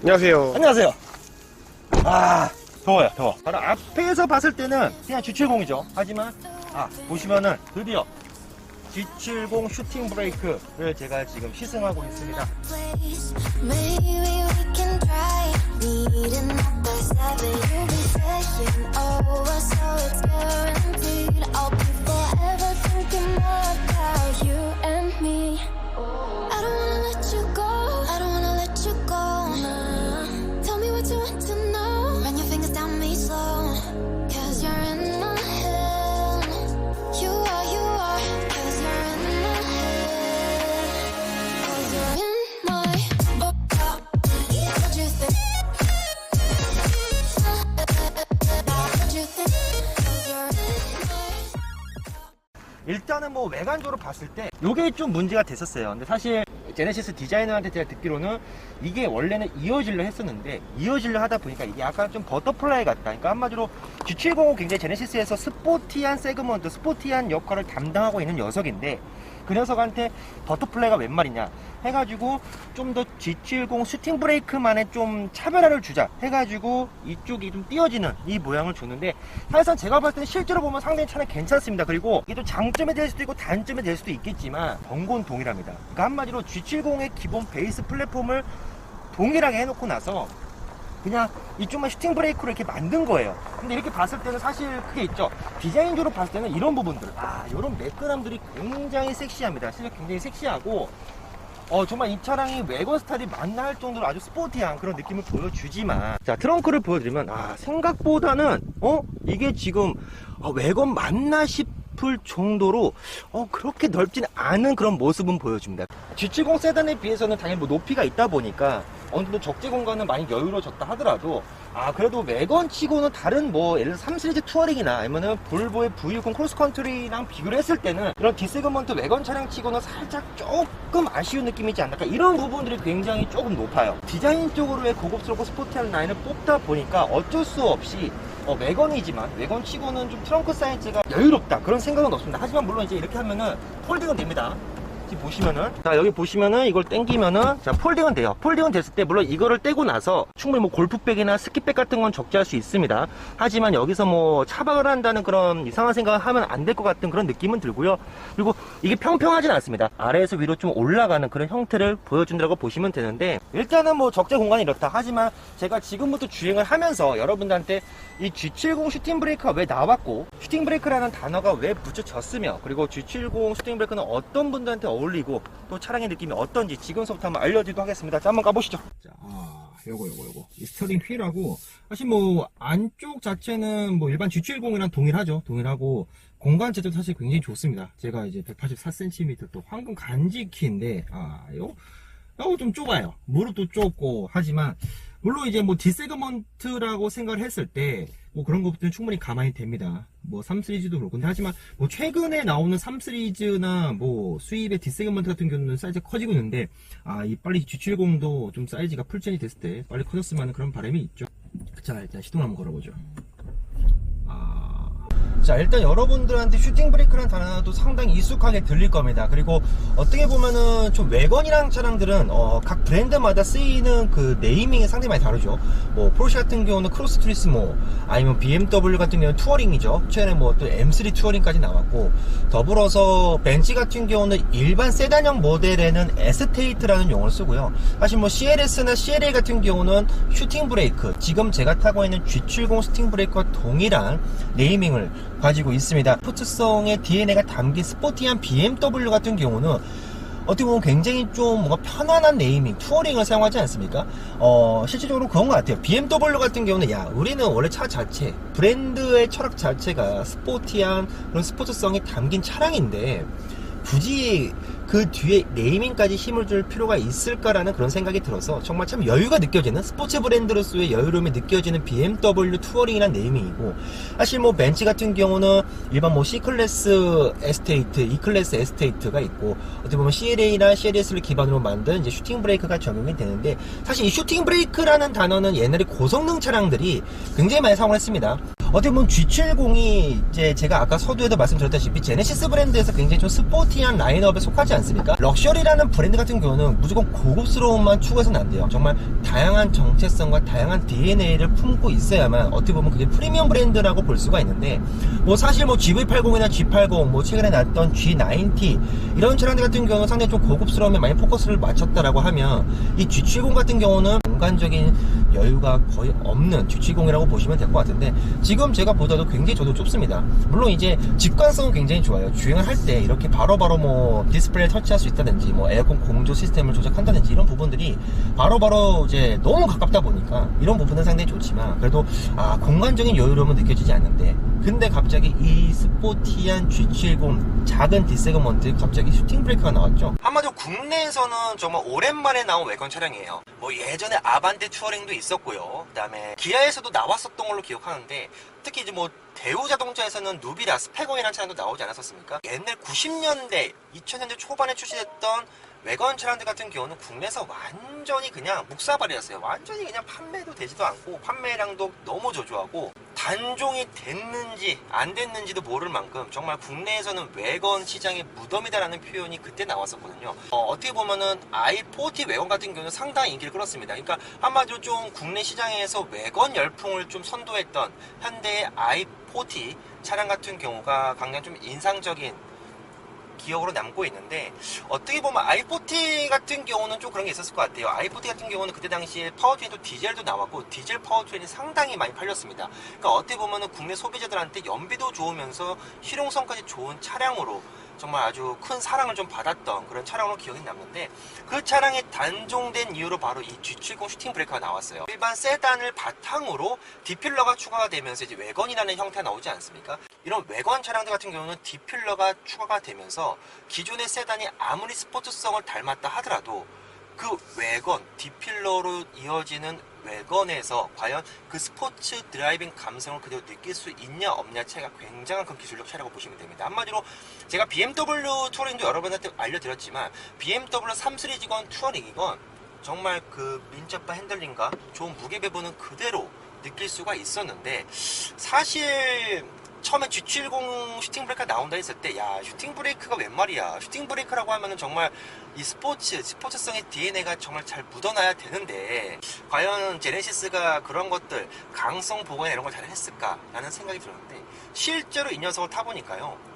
안녕하세요. 안녕하세요. 아, 더워요, 더워. 바로 앞에서 봤을 때는 그냥 G70이죠. 하지만, 보시면은 드디어 G70 슈팅 브레이크를 제가 지금 시승하고 있습니다. 일단은 뭐 외관적으로 봤을 때 요게 좀 문제가 됐었어요. 근데 사실 제네시스 디자이너한테 제가 듣기로는 이게 원래는 이어질려 했었는데 이어질려 하다 보니까 이게 약간 좀 버터플라이 같다. 그러니까 한마디로 G70은 굉장히 제네시스에서 스포티한 세그먼트, 스포티한 역할을 담당하고 있는 녀석인데 그 녀석한테 버터플라이가 웬 말이냐 해가지고 좀 더 G70 슈팅 브레이크만의 좀 차별화를 주자 해가지고 이쪽이 좀 띄어지는 이 모양을 줬는데 사실상 제가 봤을 때는 실제로 보면 상당히 차는 괜찮습니다. 그리고 이게 좀 장점이 될 수도 있고 단점이 될 수도 있겠지만 번곤 동일합니다. 그러니까 한마디로 G70의 기본 베이스 플랫폼을 동일하게 해놓고 나서 그냥 이쪽만 슈팅 브레이크로 이렇게 만든 거예요. 근데 이렇게 봤을 때는 사실 그게 있죠. 디자인적으로 봤을 때는 이런 부분들, 이런 매끈함들이 굉장히 섹시합니다. 실제 굉장히 섹시하고, 정말 이 차량이 외관 스타일이 맞나 할 정도로 아주 스포티한 그런 느낌을 보여주지만, 자, 트렁크를 보여드리면, 생각보다는, 이게 지금, 외관 맞나 싶을 정도로, 그렇게 넓지는 않은 그런 모습은 보여줍니다. G70 세단에 비해서는 당연히 뭐 높이가 있다 보니까, 어느 정도 적재 공간은 많이 여유로워졌다 하더라도 그래도 외관 치고는 다른 뭐 예를 들어 3시리즈 투어링이나 아니면은 볼보의 V60 크로스컨트리랑 비교를 했을 때는 이런 D세그먼트 외관 차량 치고는 살짝 조금 아쉬운 느낌이지 않을까, 이런 부분들이 굉장히 조금 높아요. 디자인적으로의 고급스럽고 스포티한 라인을 뽑다 보니까 어쩔 수 없이 외관이지만 외관 치고는 좀 트렁크 사이즈가 여유롭다 그런 생각은 없습니다. 하지만 물론 이제 이렇게 하면은 폴딩은 됩니다. 보시면은, 자, 여기 보시면은 이걸 당기면은, 자, 폴딩은 돼요. 폴딩은 됐을 때 물론 이거를 떼고 나서 충분히 뭐 골프백이나 스키백 같은 건 적재할 수 있습니다. 하지만 여기서 뭐 차박을 한다는 그런 이상한 생각을 하면 안 될 것 같은 그런 느낌은 들고요. 그리고 이게 평평하진 않습니다. 아래에서 위로 좀 올라가는 그런 형태를 보여준다고 보시면 되는데, 일단은 뭐 적재 공간이 이렇다. 하지만 제가 지금부터 주행을 하면서 여러분들한테 이 G70 슈팅 브레이크가 왜 나왔고 슈팅 브레이크라는 단어가 왜 붙여졌으며, 그리고 G70 슈팅 브레이크는 어떤 분들한테 어울리고 또 차량의 느낌이 어떤지 지금부터 한번 알려드리도록 하겠습니다. 자, 한번 가보시죠. 자, 요거 이 스티어링 휠하고 사실 뭐 안쪽 자체는 뭐 일반 G70이랑 동일하고 공간 자체도 사실 굉장히 좋습니다. 제가 이제 184cm 또 황금 간지 키인데 요거 좀 좁아요. 무릎도 좁고 하지만 물론 이제 뭐 D세그먼트라고 생각을 했을 때 뭐 그런 것들은 충분히 가만히 됩니다. 뭐 3시리즈도 그렇고. 근데 하지만 뭐 최근에 나오는 3시리즈나 뭐 수입의 D세그먼트 같은 경우는 사이즈가 커지고 있는데 이 빨리 G70도 좀 사이즈가 풀체인이 됐을 때 빨리 커졌으면 하는 그런 바람이 있죠. 자, 일단 시동을 한번 걸어보죠. 자, 일단 여러분들한테 슈팅 브레이크라는 단어도 상당히 익숙하게 들릴 겁니다. 그리고 어떻게 보면은 좀 외관이랑 차량들은 각 브랜드마다 쓰이는 그 네이밍이 상당히 많이 다르죠. 뭐 포르쉐 같은 경우는 크로스 투리스모, 아니면 BMW 같은 경우는 투어링이죠. 최근에 뭐 또 M3 투어링까지 나왔고, 더불어서 벤츠 같은 경우는 일반 세단형 모델에는 에스테이트라는 용어를 쓰고요. 사실 뭐 CLS나 CLA 같은 경우는 슈팅 브레이크, 지금 제가 타고 있는 G70 슈팅 브레이크와 동일한 네이밍을 가지고 있습니다. 스포츠성의 DNA가 담긴 스포티한 BMW 같은 경우는 어떻게 보면 굉장히 좀 뭔가 편안한 네이밍, 투어링을 사용하지 않습니까? 실질적으로 그런 것 같아요. BMW 같은 경우는 우리는 원래 차 자체, 브랜드의 철학 자체가 스포티한 그런 스포츠성이 담긴 차량인데 굳이 그 뒤에 네이밍까지 힘을 줄 필요가 있을까라는 그런 생각이 들어서 정말 참 여유가 느껴지는, 스포츠 브랜드로서의 여유로움이 느껴지는 BMW 투어링이란 네이밍이고, 사실 뭐 벤츠 같은 경우는 일반 뭐 C클래스 에스테이트, E클래스 에스테이트가 있고, 어떻게 보면 CLA나 CLS를 기반으로 만든 이제 슈팅 브레이크가 적용이 되는데, 사실 이 슈팅 브레이크라는 단어는 옛날에 고성능 차량들이 굉장히 많이 사용을 했습니다. 어떻게 보면 G70이 이제 제가 아까 서두에도 말씀드렸다시피 제네시스 브랜드에서 굉장히 좀 스포티한 라인업에 속하지 않습니까? 럭셔리라는 브랜드 같은 경우는 무조건 고급스러움만 추구해서는 안 돼요. 정말 다양한 정체성과 다양한 DNA를 품고 있어야만 어떻게 보면 그게 프리미엄 브랜드라고 볼 수가 있는데, 뭐 사실 뭐 GV80이나 G80, 뭐 최근에 나왔던 G90 이런 차량들 같은 경우는 상당히 좀 고급스러움에 많이 포커스를 맞췄다라고 하면, 이 G70 같은 경우는 공간적인 여유가 거의 없는 G70이라고 보시면 될 것 같은데, 지금 제가 보다도 굉장히 저도 좁습니다. 물론 이제 직관성은 굉장히 좋아요. 주행을 할 때 이렇게 바로바로 뭐 디스플레이를 터치할 수 있다든지, 뭐 에어컨 공조 시스템을 조작한다든지, 이런 부분들이 바로바로 이제 너무 가깝다 보니까 이런 부분은 상당히 좋지만, 그래도 공간적인 여유로움은 느껴지지 않는데, 근데 갑자기 이 스포티한 G70 작은 D세그먼트에 갑자기 슈팅 브레이크가 나왔죠. 한마디로 국내에서는 정말 오랜만에 나온 외관 차량이에요. 뭐 예전에 아반떼 투어링도 있었고요. 그 다음에 기아에서도 나왔었던 걸로 기억하는데, 특히 이제 뭐 대우 자동차에서는 누비라 스페공이라는 차량도 나오지 않았었습니까? 옛날 90년대 2000년대 초반에 출시됐던 외관 차량들 같은 경우는 국내에서 완전히 그냥 묵사발이었어요. 완전히 그냥 판매도 되지도 않고 판매량도 너무 저조하고 단종이 됐는지 안 됐는지도 모를 만큼 정말 국내에서는 외관 시장의 무덤이다라는 표현이 그때 나왔었거든요. 어떻게 보면은 i40 외관 같은 경우는 상당히 인기를 끌었습니다. 그러니까 한마디로 좀 국내 시장에서 외관 열풍을 좀 선도했던 현대의 i40 차량 같은 경우가 굉장히 좀 인상적인 기억으로 남고 있는데, 어떻게 보면 i40 같은 경우는 좀 그런 게 있었을 것 같아요. i40 같은 경우는 그때 당시에 파워트레인도 디젤도 나왔고 디젤 파워트레인이 상당히 많이 팔렸습니다. 그러니까 어떻게 보면은 국내 소비자들한테 연비도 좋으면서 실용성까지 좋은 차량으로 정말 아주 큰 사랑을 좀 받았던 그런 차량으로 기억이 남는데, 그 차량이 단종된 이후로 바로 이 G70 슈팅 브레이크가 나왔어요. 일반 세단을 바탕으로 디필러가 추가가 되면서 이제 외건이라는 형태가 나오지 않습니까? 이런 외관 차량들 같은 경우는 디필러가 추가가 되면서 기존의 세단이 아무리 스포츠성을 닮았다 하더라도 그 외건, 디필러로 이어지는 외건에서 과연 그 스포츠 드라이빙 감성을 그대로 느낄 수 있냐 없냐 차이가 굉장한 큰 기술력 차이라고 보시면 됩니다. 한마디로 제가 BMW 투어링도 여러분한테 알려드렸지만 BMW 3 시리즈건 투어링이건 정말 그 민첩한 핸들링과 좋은 무게 배분은 그대로 느낄 수가 있었는데, 사실 처음에 G70 슈팅 브레이크가 나온다 했을 때, 야, 슈팅 브레이크가 웬 말이야. 슈팅 브레이크라고 하면은 정말 이 스포츠성의 DNA가 정말 잘 묻어나야 되는데, 과연 제네시스가 그런 것들, 강성 보강이나 이런 걸 잘 했을까? 라는 생각이 들었는데, 실제로 이 녀석을 타보니까요.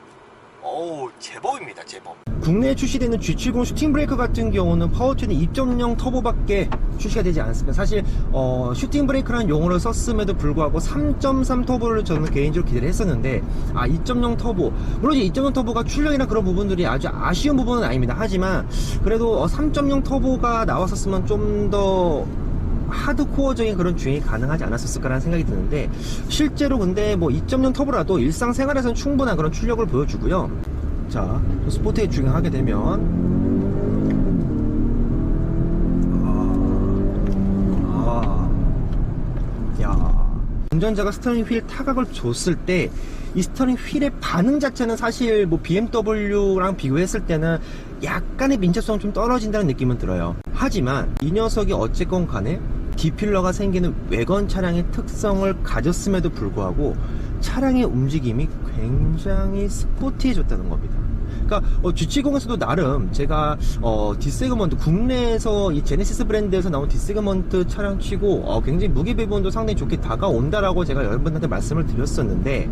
어우, 제법입니다, 제법. 국내에 출시되는 G70 슈팅 브레이크 같은 경우는 파워트레인 2.0 터보밖에 출시가 되지 않습니다. 사실 슈팅 브레이크라는 용어를 썼음에도 불구하고 3.3 터보를 저는 개인적으로 기대를 했었는데, 2.0 터보, 물론 이제 2.0 터보가 출력이나 그런 부분들이 아주 아쉬운 부분은 아닙니다. 하지만 그래도 3.0 터보가 나왔었으면 좀 더 하드코어적인 그런 주행이 가능하지 않았을까라는 생각이 드는데, 실제로 근데 뭐 2.0 터보라도 일상생활에서는 충분한 그런 출력을 보여주고요. 자, 스포트에 주행하게 되면 운전자가 스티어링 휠 타각을 줬을 때 이 스티어링 휠의 반응 자체는 사실 뭐 BMW랑 비교했을 때는 약간의 민첩성이 좀 떨어진다는 느낌은 들어요. 하지만 이 녀석이 어쨌건 간에 디필러가 생기는 외관 차량의 특성을 가졌음에도 불구하고 차량의 움직임이 굉장히 스포티해졌다는 겁니다. 그러니까 G70에서도 나름 제가 D세그먼트, 국내에서 이 제네시스 브랜드에서 나온 D세그먼트 차량 치고 굉장히 무게 배분도 상당히 좋게 다가온다라고 제가 여러분한테 말씀을 드렸었는데,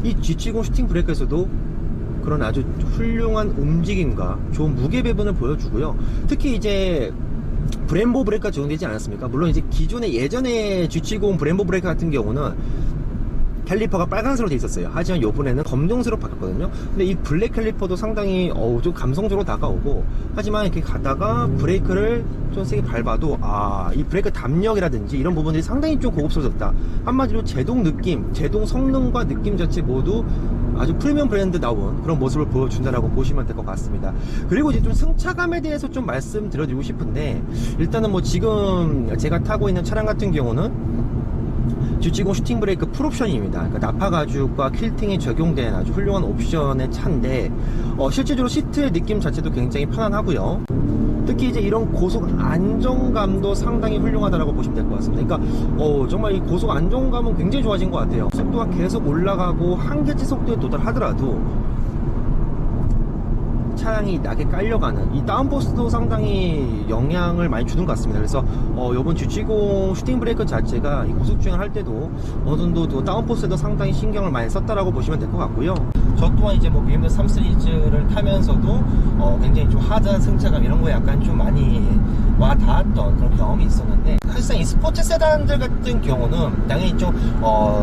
이 G70 슈팅 브레이크에서도 그런 아주 훌륭한 움직임과 좋은 무게 배분을 보여주고요. 특히 이제 브렘보 브레이크가 적용되지 않았습니까? 물론 이제 기존의 예전에 G70 브렘보 브레이크 같은 경우는 캘리퍼가 빨간색으로 돼 있었어요. 하지만 요번에는 검정색으로 바뀌었거든요. 근데 이 블랙 캘리퍼도 상당히 좀 감성적으로 다가오고, 하지만 이렇게 가다가 브레이크를 좀 세게 밟아도 이 브레이크 담력이라든지 이런 부분들이 상당히 좀 고급스러워졌다. 한마디로 제동 느낌, 제동 성능과 느낌 자체 모두 아주 프리미엄 브랜드 나온 그런 모습을 보여준다라고 보시면 될 것 같습니다. 그리고 이제 좀 승차감에 대해서 좀 말씀드려드리고 싶은데, 일단은 뭐 지금 제가 타고 있는 차량 같은 경우는 G70 슈팅 브레이크 풀옵션입니다. 그러니까 나파 가죽과 퀼팅이 적용된 아주 훌륭한 옵션의 차인데, 실제적으로 시트의 느낌 자체도 굉장히 편안하고요. 특히 이제 이런 고속 안정감도 상당히 훌륭하다라고 보시면 될 것 같습니다. 그러니까 정말 이 고속 안정감은 굉장히 좋아진 것 같아요. 속도가 계속 올라가고 한계치 속도에 도달하더라도 차량이 낙에 깔려가는 이 다운포스도 상당히 영향을 많이 주는 것 같습니다. 그래서 이번 G70 슈팅 브레이크 자체가 이 고속주행을 할 때도 어느 정도 다운포스에도 상당히 신경을 많이 썼다라고 보시면 될 것 같고요. 저 또한 이제 뭐 BMW 3 시리즈를 타면서도 굉장히 좀 하드한 승차감 이런 거에 약간 좀 많이 와 닿았던 그런 경험이 있었는데, 사실상 이 스포츠 세단들 같은 경우는 당연히 좀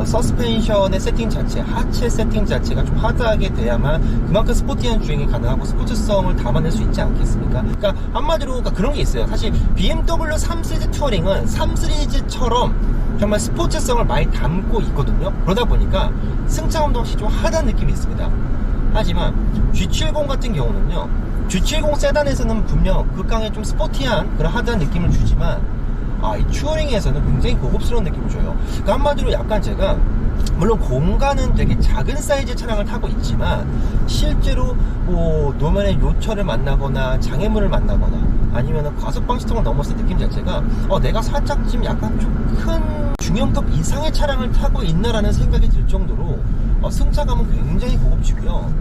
서스펜션의 세팅 자체, 하체 세팅 자체가 좀 하드하게 돼야만 그만큼 스포티한 주행이 가능하고 스포츠성을 담아낼 수 있지 않겠습니까? 그러니까 한마디로 그러니까 그런 게 있어요. 사실 BMW 3 시리즈 투어링은 3 시리즈처럼 정말 스포츠성을 많이 담고 있거든요. 그러다 보니까 승차감도 확실히 좀 하드한 느낌이 있습니다. 하지만 G70 같은 경우는요, G70 세단에서는 분명 극강의 좀 스포티한 그런 하드한 느낌을 주지만 이 투어링에서는 굉장히 고급스러운 느낌을 줘요. 그러니까 한마디로 약간 제가 물론 공간은 되게 작은 사이즈의 차량을 타고 있지만 실제로 뭐 노면의 요철을 만나거나 장애물을 만나거나 아니면 과속방지턱을 넘었을 때 느낌 자체가 내가 살짝 지금 약간 좀 큰 중형급 이상의 차량을 타고 있나라는 생각이 들 정도로 승차감은 굉장히 고급지고요.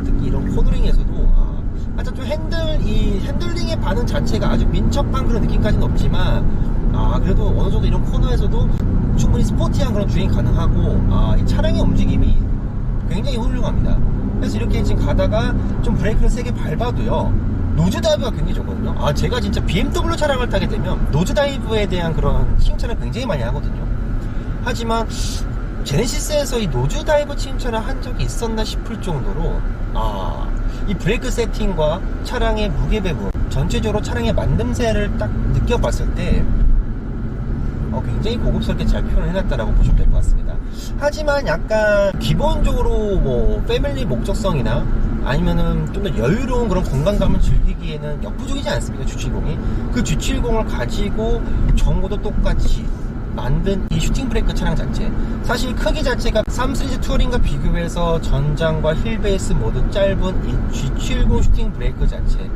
특히 이런 코너링에서도 아주 좀 핸들링의 반응 자체가 아주 민첩한 그런 느낌까지는 없지만 그래도 어느 정도 이런 코너에서도 충분히 스포티한 그런 주행이 가능하고 이 차량의 움직임이 굉장히 훌륭합니다. 그래서 이렇게 지금 가다가 좀 브레이크를 세게 밟아도요, 노즈 다이브가 굉장히 좋거든요. 제가 진짜 BMW 차량을 타게 되면 노즈 다이브에 대한 그런 칭찬을 굉장히 많이 하거든요. 하지만 제네시스에서 이 노즈 다이브 칭찬을 한 적이 있었나 싶을 정도로 이 브레이크 세팅과 차량의 무게 배분, 전체적으로 차량의 만듦새를 딱 느껴봤을 때 굉장히 고급스럽게 잘 표현을 해놨다라고 보시면 될 것 같습니다. 하지만 약간 기본적으로 뭐 패밀리 목적성이나 아니면은 좀 더 여유로운 그런 공간감을 즐기기에는 역부족이지 않습니까? G70이 그 G70을 가지고 전고도 똑같이 만든 이 슈팅 브레이크 차량 자체, 사실 크기 자체가 3 시리즈 투어링과 비교해서 전장과 힐 베이스 모두 짧은 이 G70 슈팅 브레이크 자체,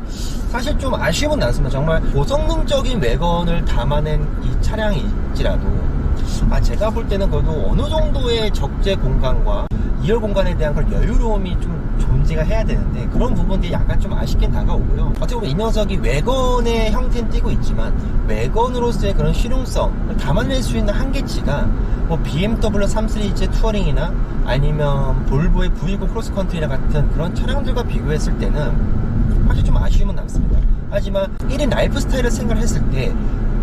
사실 좀 아쉬움은 남습니다. 정말 고성능적인 외관을 담아낸 이 차량일지라도 제가 볼 때는 그래도 어느 정도의 적재 공간과 2열 공간에 대한 그런 여유로움이 좀 존재가 해야 되는데 그런 부분들이 약간 좀 아쉽게 다가오고요. 어떻게 보면 이 녀석이 외관의 형태는 띄고 있지만 외관으로서의 그런 실용성을 담아낼 수 있는 한계치가 뭐 BMW 3 시리즈 투어링이나 아니면 볼보의 V60 크로스컨트리나 같은 그런 차량들과 비교했을 때는 사실 좀 아쉬움은 남습니다. 하지만 1인 라이프 스타일을 생각했을 때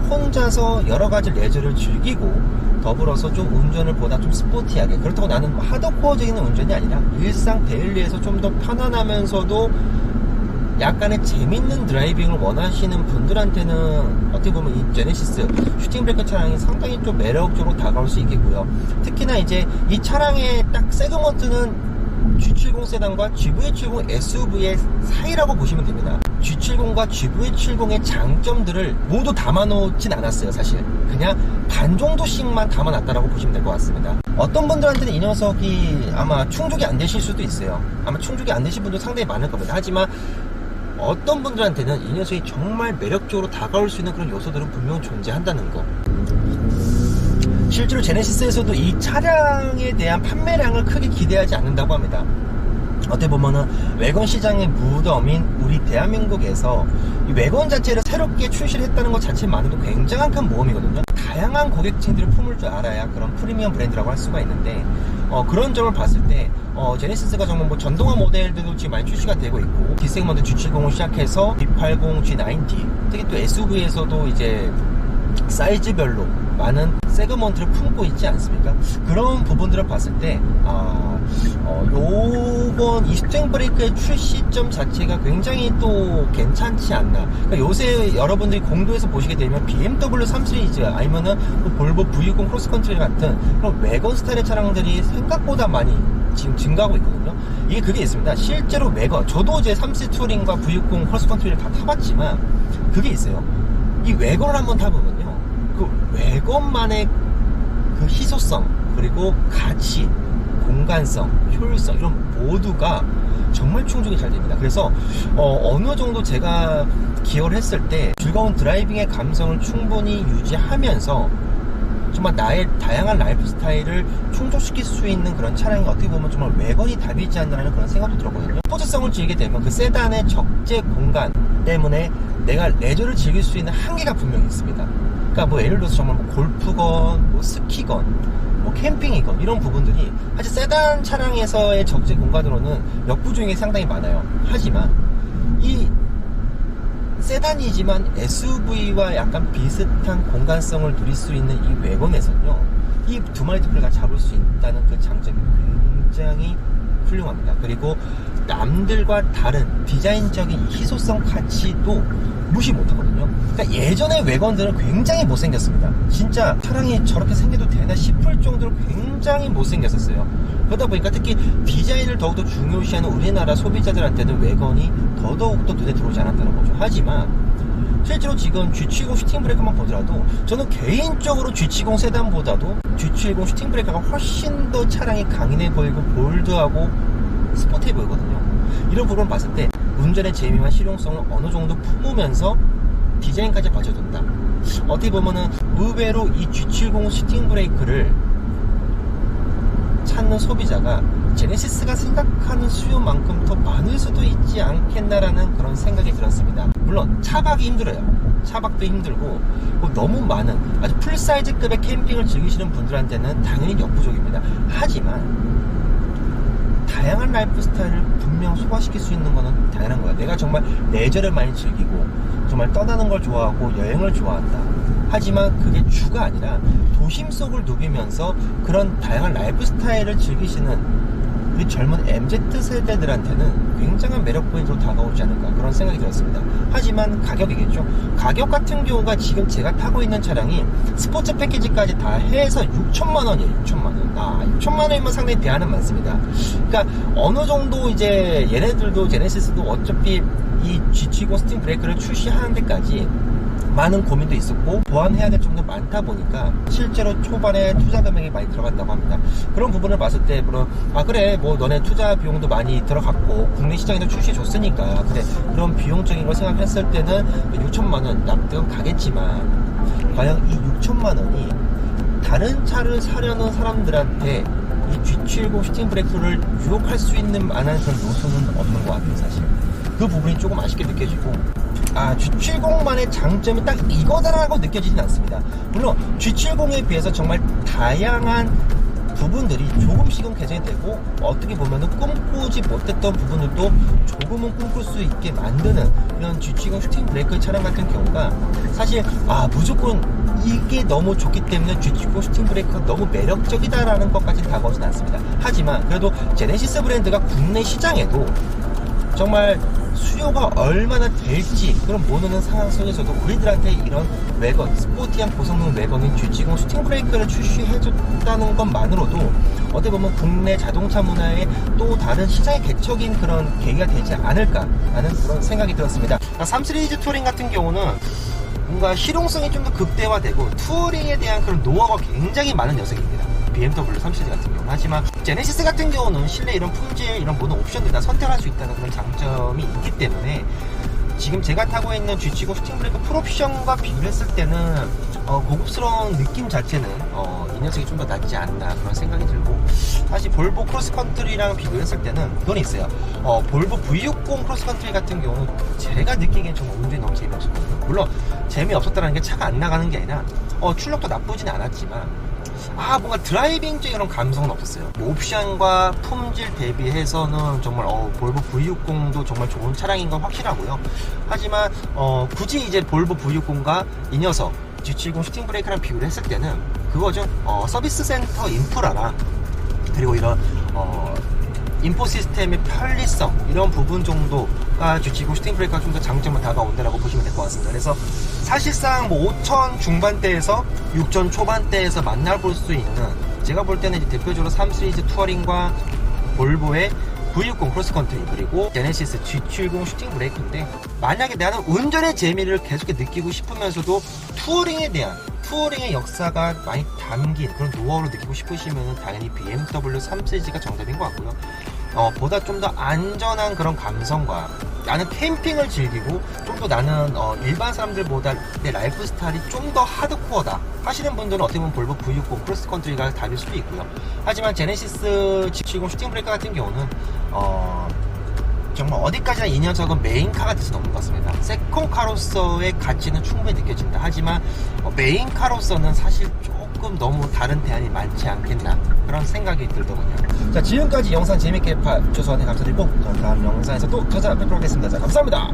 혼자서 여러가지 레저를 즐기고 더불어서 좀 운전을 보다 좀 스포티하게, 그렇다고 나는 하드코어적인 운전이 아니라 일상 데일리에서 좀 더 편안하면서도 약간의 재밌는 드라이빙을 원하시는 분들한테는 어떻게 보면 이 제네시스 슈팅 브레이크 차량이 상당히 좀 매력적으로 다가올 수 있겠고요. 특히나 이제 이 차량의 딱 세그먼트는 G70 세단과 GV70 SUV의 사이라고 보시면 됩니다. G70과 GV70의 장점들을 모두 담아놓진 않았어요. 사실 그냥 반 정도씩만 담아놨다라고 보시면 될 것 같습니다. 어떤 분들한테는 이 녀석이 아마 충족이 안 되실 수도 있어요. 아마 충족이 안 되신 분도 상당히 많을 겁니다. 하지만 어떤 분들한테는 이 녀석이 정말 매력적으로 다가올 수 있는 그런 요소들은 분명히 존재한다는 거. 실제로 제네시스에서도 이 차량에 대한 판매량을 크게 기대하지 않는다고 합니다. 어떻게 보면은 외관 시장의 무덤인 우리 대한민국에서 이 외관 자체를 새롭게 출시를 했다는 것 자체만으로도 굉장한 큰 모험이거든요. 다양한 고객층들을 품을 줄 알아야 그런 프리미엄 브랜드라고 할 수가 있는데 그런 점을 봤을 때 제네시스가 정말 뭐 전동화 모델들도 지금 많이 출시가 되고 있고 D세그먼트 G70을 시작해서 B80, G90, 특히 또 SUV에서도 이제 사이즈별로 많은 세그먼트를 품고 있지 않습니까? 그런 부분들을 봤을 때 요번 이 슈팅 브레이크의 출시점 자체가 굉장히 또 괜찮지 않나. 그러니까 요새 여러분들이 공도에서 보시게 되면 BMW 3 시리즈 아니면은 볼보 V60 크로스컨트리 같은 그런 외관 스타일의 차량들이 생각보다 많이 지금 증가하고 있거든요. 이게 그게 있습니다. 실제로 외관, 저도 이제 3 시리즈 투어링과 V60 크로스컨트리를 다 타봤지만 그게 있어요. 이 외관을 한번 타보면요, 그 외관만의 그 희소성, 그리고 가치, 공간성, 효율성, 이런 모두가 정말 충족이 잘 됩니다. 그래서 어느 정도 제가 기여를 했을 때 즐거운 드라이빙의 감성을 충분히 유지하면서 정말 나의 다양한 라이프 스타일을 충족시킬 수 있는 그런 차량이 어떻게 보면 정말 외건이 답이지 않나라는 그런 생각도 들었거든요. 스포츠성을 즐기게 되면 그 세단의 적재 공간 때문에 내가 레저를 즐길 수 있는 한계가 분명히 있습니다. 그러니까 뭐 예를 들어서 정말 뭐 골프건 뭐 스키건 뭐 캠핑이건 이런 부분들이 사실 세단 차량에서의 적재 공간으로는 역부족이 상당히 많아요. 하지만 이 세단이지만 SUV와 약간 비슷한 공간성을 누릴 수 있는 이 외건에서는요, 이 두 마리 토끼를 다 잡을 수 있다는 그 장점이 굉장히 훌륭합니다. 그리고 남들과 다른 디자인적인 희소성 가치도 무시 못하거든요. 그러니까 예전의 외건들은 굉장히 못생겼습니다. 진짜 차량이 저렇게 생겨도 되나 싶을 정도로 굉장히 못생겼었어요. 그러다 보니까 특히 디자인을 더욱더 중요시하는 우리나라 소비자들한테는 외건이 더더욱더 눈에 들어오지 않았다는 거죠. 하지만 실제로 지금 G70 슈팅 브레이크만 보더라도 저는 개인적으로 G70 세단보다도 G70 슈팅 브레이크가 훨씬 더 차량이 강인해 보이고 볼드하고 스포티해 보이거든요. 이런 부분을 봤을 때 운전의 재미와 실용성을 어느 정도 품으면서 디자인까지 받쳐준다. 어떻게 보면은 의외로 이 G70 슈팅 브레이크를 찾는 소비자가 제네시스가 생각하는 수요만큼 더 많을 수도 있지 않겠나라는 그런 생각이 들었습니다. 물론 차박이 힘들어요. 차박도 힘들고 너무 많은 아주 풀사이즈급의 캠핑을 즐기시는 분들한테는 당연히 역부족입니다. 하지만 다양한 라이프 스타일을 분명 소화시킬 수 있는 거는 당연한 거야. 내가 정말 레저를 많이 즐기고 정말 떠나는 걸 좋아하고 여행을 좋아한다. 하지만 그게 주가 아니라 도심 속을 누비면서 그런 다양한 라이프 스타일을 즐기시는 우리 젊은 MZ세대들한테는 굉장한 매력 포인트로 다가오지 않을까 그런 생각이 들었습니다. 하지만 가격이겠죠. 가격 같은 경우가 지금 제가 타고 있는 차량이 스포츠 패키지까지 다 해서 6천만원이에요. 6천만원. 6천만원이면 상당히 대안은 많습니다. 그러니까 어느 정도 이제 얘네들도 제네시스도 어차피 이 G70 스팅 브레이크를 출시하는 데까지 많은 고민도 있었고 보완해야 될 점도 많다 보니까 실제로 초반에 투자 금액이 많이 들어갔다고 합니다. 그런 부분을 봤을 때 물론 그래 뭐 너네 투자 비용도 많이 들어갔고 국내 시장에도 출시해 줬으니까 그래 그런 비용적인 걸 생각했을 때는 6천만원 납득은 가겠지만 과연 이 6천만원이 다른 차를 사려는 사람들한테 이 G70 슈팅 브레이크를 유혹할 수 있는 만한 그런 요소는 없는 것 같아요. 사실 그 부분이 조금 아쉽게 느껴지고 G70만의 장점이 딱 이거다라고 느껴지진 않습니다. 물론 G70에 비해서 정말 다양한 부분들이 조금씩은 개선이 되고 어떻게 보면은 꿈꾸지 못했던 부분들도 조금은 꿈꿀 수 있게 만드는 이런 G70 슈팅 브레이크 차량 같은 경우가 사실 무조건 이게 너무 좋기 때문에 G70 슈팅 브레이크가 너무 매력적이다라는 것까지 다가오진 않습니다. 하지만 그래도 제네시스 브랜드가 국내 시장에도 정말 수요가 얼마나 될지 그런 모르는 상황 속에서도 우리들한테 이런 외건, 스포티한 고성능 외건인 G70 슈팅 브레이크를 출시해줬다는 것만으로도 어떻게 보면 국내 자동차 문화의 또 다른 시장의 개척인 그런 계기가 되지 않을까 하는 그런 생각이 들었습니다. 3 시리즈 투어링 같은 경우는 뭔가 실용성이 좀 더 극대화되고 투어링에 대한 그런 노하우가 굉장히 많은 녀석입니다. BMW 3 시리즈 같은 경우. 하지만 제네시스 같은 경우는 실내 이런 품질, 이런 모든 옵션들 다 선택할 수 있다는 그런 장점이 있기 때문에 지금 제가 타고 있는 G70 슈팅 브레이크 풀옵션과 비교했을 때는 고급스러운 느낌 자체는 이 녀석이 좀 더 낫지 않나 그런 생각이 들고 사실 볼보 크로스컨트리랑 비교했을 때는 그건 있어요. 볼보 V60 크로스컨트리 같은 경우는 제가 느끼기엔 정말 운전이 너무 재미없었거든요. 물론 재미없었다는 게 차가 안 나가는 게 아니라 출력도 나쁘진 않았지만 뭔가 드라이빙적인 그런 감성은 없었어요. 옵션과 품질 대비해서는 정말 볼보 V60도 정말 좋은 차량인 건 확실하고요. 하지만 굳이 이제 볼보 V60과 이 녀석 G70 슈팅 브레이크랑 비교를 했을 때는 그거죠. 서비스 센터 인프라랑 그리고 이런 인포 시스템의 편리성 이런 부분 정도가 G70 슈팅 브레이크가 좀 더 장점을 다가온다라고 보시면 될 것 같습니다. 그래서 사실상 뭐 5천 중반대에서 6천 초반대에서 만나볼 수 있는 제가 볼 때는 이제 대표적으로 3 시리즈 투어링과 볼보의 V60 크로스컨트리 그리고 제네시스 G70 슈팅 브레이크인데 만약에 나는 운전의 재미를 계속 느끼고 싶으면서도 투어링의 역사가 많이 담긴 그런 노하우를 느끼고 싶으시면 당연히 BMW 3 시리즈가 정답인 것 같고요. 보다 좀 더 안전한 그런 감성과 나는 캠핑을 즐기고 좀 더 나는 일반 사람들보다 내 라이프 스타일이 좀 더 하드코어다 하시는 분들은 어떻게 보면 볼보 V60 크로스컨트리가 답일 수도 있고요. 하지만 제네시스 G70 슈팅 브레이커 같은 경우는 정말 어디까지나 이 녀석은 메인카가 돼서 넘는 것 같습니다. 세컨카로서의 가치는 충분히 느껴집니다. 하지만 메인카로서는 사실 조금 너무 다른 대안이 많지 않겠나 그런 생각이 들더군요. 자, 지금까지 영상 재밌게 봐주셔서 감사드리고 다음 영상에서 또 찾아뵙도록 하겠습니다. 자, 감사합니다.